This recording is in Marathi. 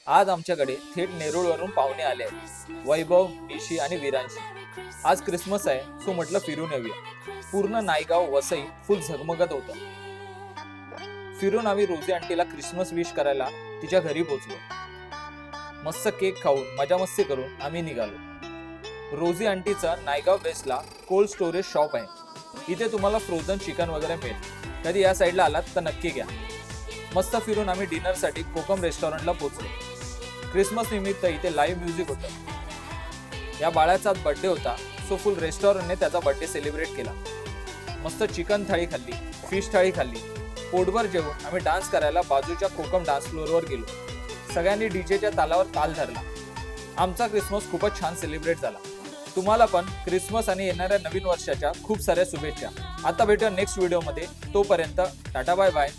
आज आमच्याकडे थेट नेरूळवरून पाहुणे आले आहेत. वैभव, निशी आणि विरांशी. आज क्रिसमस आहे, सो म्हटलं फिरून येऊया. पूर्ण नायगाव वसई फुल झगमगत होतं. फिरून आम्ही रोजी आंटीला क्रिसमस विश करायला तिच्या घरी पोहोचलो. मस्त केक खाऊन मजा मस्ती करून आम्ही निघालो. रोजी आंटीचा नायगाव बेस्टला कोल्ड स्टोरेज शॉप आहे. इथे तुम्हाला फ्रोझन चिकन वगैरे मिळेल. कधी या साईडला आलात तर नक्की घ्या. मस्त फिरून आम्ही डिनरसाठी कोकम रेस्टॉरंटला पोहोचलो. क्रिसमस निमित्त इथे लाईव्ह म्युझिक होतं. या बाळाचा बर्थडे होता, सो फुल रेस्टॉरंटने त्याचा बर्थडे सेलिब्रेट केला. मस्त चिकन थाळी खाल्ली, फिश थाळी खाल्ली. पोटभर जेवून आम्ही डान्स करायला बाजूच्या कोकम डान्स फ्लोअरवर गेलो. सगळ्यांनी डीजेच्या तालावर ताल धरला. आमचा क्रिसमस खूपच छान सेलिब्रेट झाला. तुम्हाला पण क्रिसमस आणि येणाऱ्या नवीन वर्षाच्या खूप साऱ्या शुभेच्छा. आता भेटूया नेक्स्ट व्हिडिओमध्ये. तोपर्यंत टाटा बाय बाय.